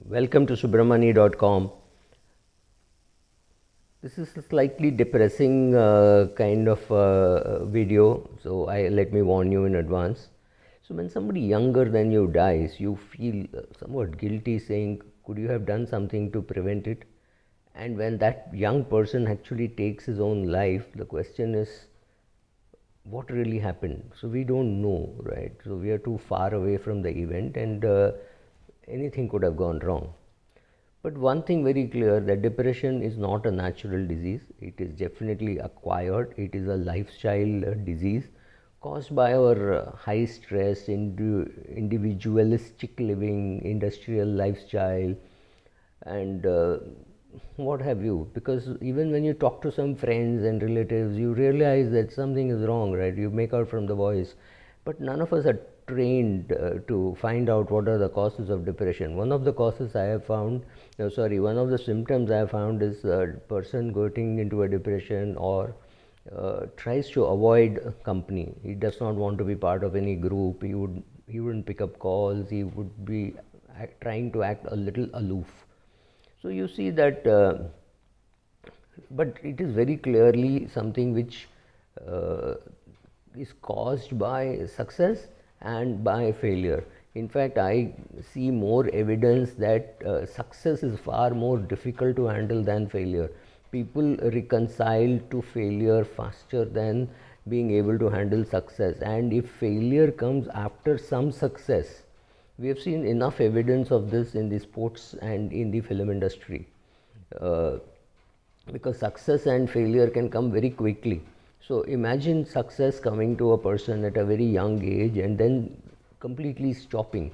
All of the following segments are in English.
Welcome to Subramani.com. This is a slightly depressing kind of video, so let me warn you in advance. So when somebody younger than you dies, you feel somewhat guilty saying, could you have done something to prevent it? And when that young person actually takes his own life, the question is, what really happened? So we don't know, right? So we are too far away from the event, and anything could have gone wrong. But one thing very clear, that depression is not a natural disease. It is definitely acquired. It is a lifestyle disease caused by our high stress, individualistic living, industrial lifestyle, and what have you. Because even when you talk to some friends and relatives, you realize that something is wrong, right? You make out from the voice. But none of us are trained to find out what are the causes of depression. One of the causes I have found, no, sorry, one of the symptoms I have found is a person getting into a depression or tries to avoid company. He does not want to be part of any group. He wouldn't pick up calls. He would be trying to act a little aloof. So you see that, but it is very clearly something which uh, is caused by success and by failure. In fact, I see more evidence that success is far more difficult to handle than failure. People reconcile to failure faster than being able to handle success. And if failure comes after some success, we have seen enough evidence of this in the sports and in the film industry. Uh, because success and failure can come very quickly. So imagine success coming to a person at a very young age and then completely stopping.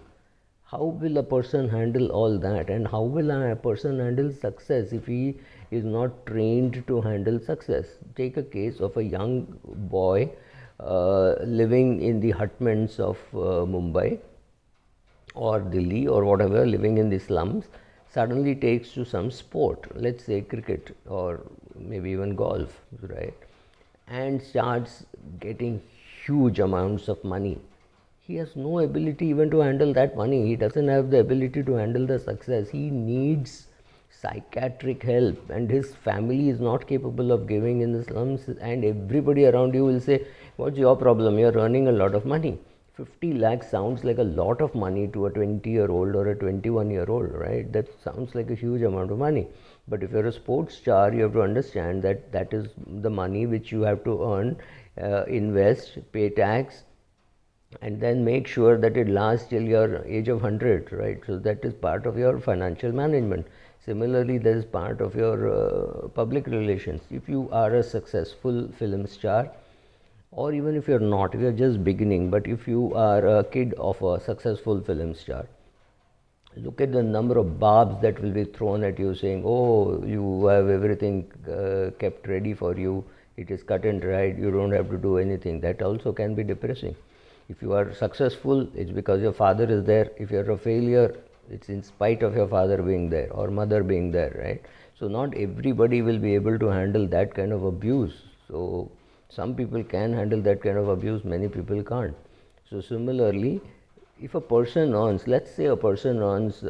How will a person handle all that, and how will a person handle success if he is not trained to handle success? Take a case of a young boy living in the hutments of Mumbai or Delhi or whatever, living in the slums, suddenly takes to some sport, let's say cricket or maybe even golf, right? And starts getting huge amounts of money. He has no ability even to handle that money. He doesn't have the ability to handle the success. He needs psychiatric help, and his family is not capable of giving in the slums, and everybody around you will say, what's your problem? You're earning a lot of money. 50 lakhs sounds like a lot of money to a 20-year-old or a 21-year-old, right? That sounds like a huge amount of money. But if you're a sports star, you have to understand that that is the money which you have to earn, invest, pay tax, and then make sure that it lasts till your age of 100, right? So that is part of your financial management. Similarly, that is part of your public relations. If you are a successful film star, or even if you're not, if you're just beginning, but if you are a kid of a successful film star, look at the number of barbs that will be thrown at you saying, oh, you have everything kept ready for you, it is cut and dried, you don't have to do anything. That also can be depressing. If you are successful, it's because your father is there. If you're a failure, it's in spite of your father being there or mother being there, right? So not everybody will be able to handle that kind of abuse. So some people can handle that kind of abuse, many people can't. So similarly, if a person earns, let's say a person earns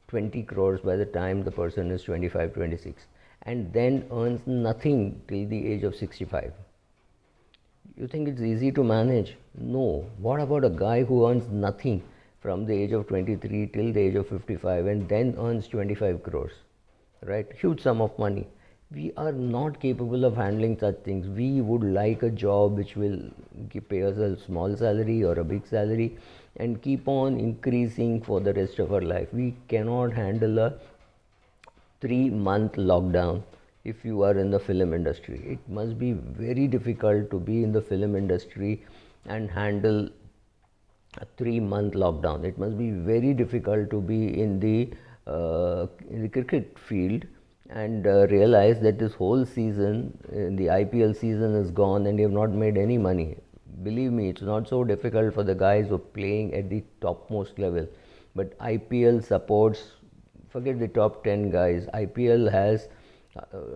20 crores by the time the person is 25, 26, and then earns nothing till the age of 65, you think it's easy to manage? No. What about a guy who earns nothing from the age of 23 till the age of 55 and then earns 25 crores, right? Huge sum of money. We are not capable of handling such things. We would like a job which will pay us a small salary or a big salary and keep on increasing for the rest of our life. We cannot handle a 3-month lockdown if you are in the film industry. It must be very difficult to be in the film industry and handle a 3-month lockdown. It must be very difficult to be in the cricket field and realize that this whole season, the IPL season is gone and you have not made any money. Believe me, it's not so difficult for the guys who are playing at the topmost level. But IPL supports, forget the top 10 guys. IPL has,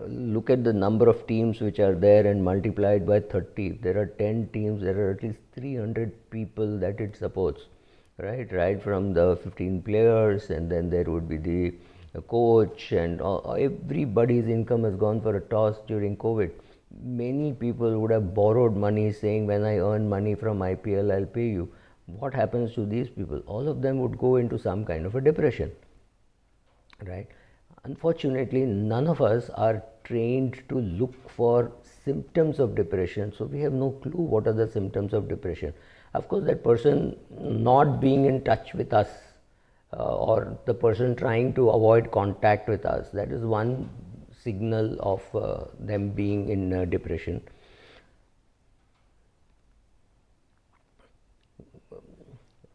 look at the number of teams which are there and multiply it by 30. If there are 10 teams, there are at least 300 people that it supports, right from the 15 players, and then there would be the coach, and everybody's income has gone for a toss during COVID. Many people would have borrowed money saying, when I earn money from IPL, I'll pay you. What happens to these people? All of them would go into some kind of a depression, right? Unfortunately, none of us are trained to look for symptoms of depression, so we have no clue what are the symptoms of depression. Of course, that person not being in touch with us, or the person trying to avoid contact with us, that is one signal of them being in depression.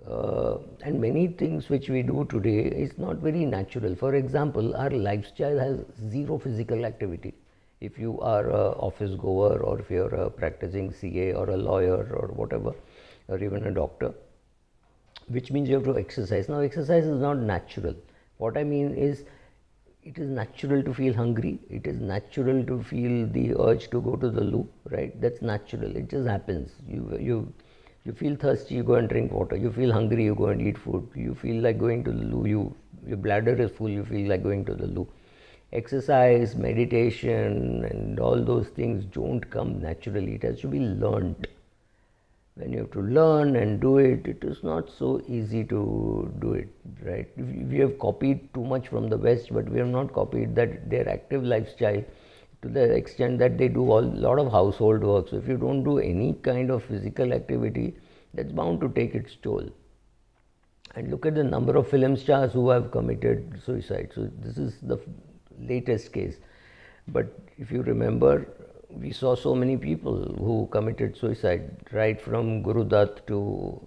And many things which we do today is not very natural. For example, our lifestyle has zero physical activity. If you are a office goer, or if you're a practicing CA or a lawyer or whatever, or even a doctor, which means you have to exercise. Now, exercise is not natural. What I mean is, it is natural to feel hungry. It is natural to feel the urge to go to the loo, right? That's natural. It just happens. You feel thirsty, you go and drink water. You feel hungry, you go and eat food. You feel like going to the loo. Your bladder is full, you feel like going to the loo. Exercise, meditation, and all those things don't come naturally. It has to be learned. When you have to learn and do it, it is not so easy to do it, right? We have copied too much from the West, but we have not copied that their active lifestyle to the extent that they do a lot of household work. So if you don't do any kind of physical activity, that's bound to take its toll. And look at the number of film stars who have committed suicide. So this is the latest case. But if you remember, we saw so many people who committed suicide, right from Guru Dutt to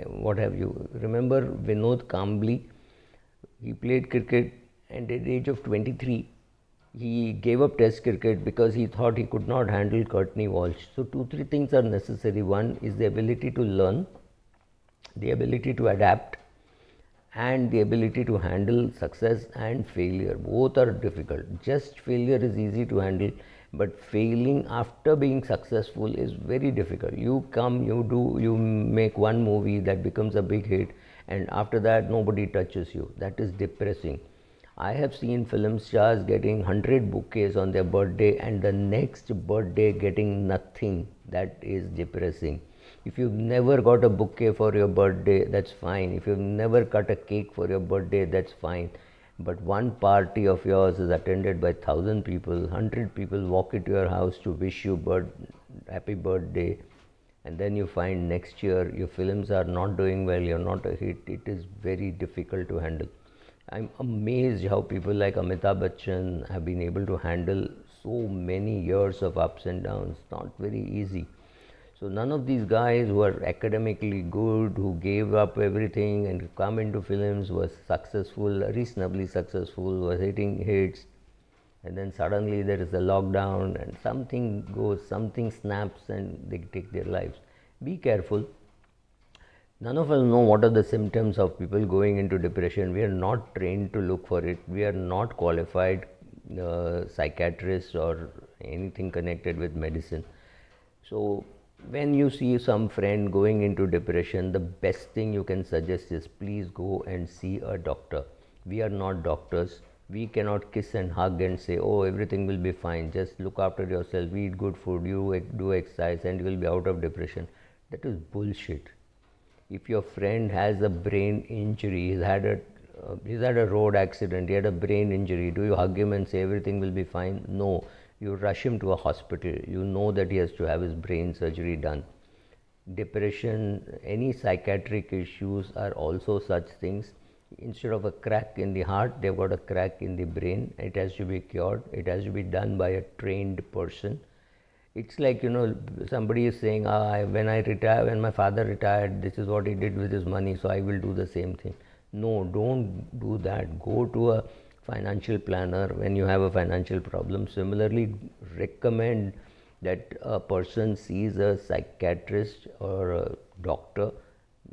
what have you. Remember Vinod Kambli? He played cricket, and at the age of 23, he gave up Test cricket because he thought he could not handle Courtney Walsh. So 2-3 things are necessary. One is the ability to learn, the ability to adapt, and the ability to handle success and failure. Both are difficult. Just failure is easy to handle, but failing after being successful is very difficult. You come, you make one movie that becomes a big hit, and after that nobody touches you. That is depressing. I have seen film stars getting 100 bouquets on their birthday, and the next birthday getting nothing. That is depressing. If you've never got a bouquet for your birthday, that's fine. If you've never cut a cake for your birthday, that's fine. But one party of yours is attended by 1,000 people, 100 people walk into your house to wish you happy birthday, and then you find next year your films are not doing well, you're not a hit. It is very difficult to handle. I'm amazed how people like Amitabh Bachchan have been able to handle so many years of ups and downs. Not very easy. So none of these guys who are academically good, who gave up everything and come into films, was successful, reasonably successful, was hitting hits, and then suddenly there is a lockdown and something snaps and they take their lives. Be careful. None of us know what are the symptoms of people going into depression. We are not trained to look for it. We are not qualified psychiatrists or anything connected with medicine. So when you see some friend going into depression, the best thing you can suggest is, please go and see a doctor. We are not doctors. We cannot kiss and hug and say, oh, everything will be fine. Just look after yourself, eat good food, you do exercise, and you will be out of depression. That is bullshit. If your friend has a brain injury, he's had a road accident, he had a brain injury, do you hug him and say everything will be fine? No. You rush him to a hospital. You know that he has to have his brain surgery done. Depression, any psychiatric issues are also such things. Instead of a crack in the heart, they've got a crack in the brain. It has to be cured. It has to be done by a trained person. It's like, somebody is saying, when my father retired, this is what he did with his money, so I will do the same thing. No, don't do that. Go to a financial planner when you have a financial problem. Similarly, recommend that a person sees a psychiatrist or a doctor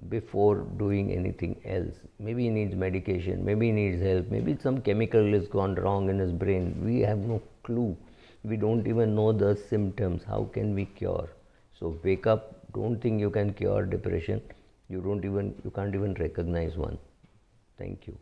before doing anything else. Maybe he needs medication, maybe he needs help, maybe some chemical has gone wrong in his brain. We have no clue. We don't even know the symptoms. How can we cure? So wake up. Don't think you can cure depression. You can't even recognize one. Thank you.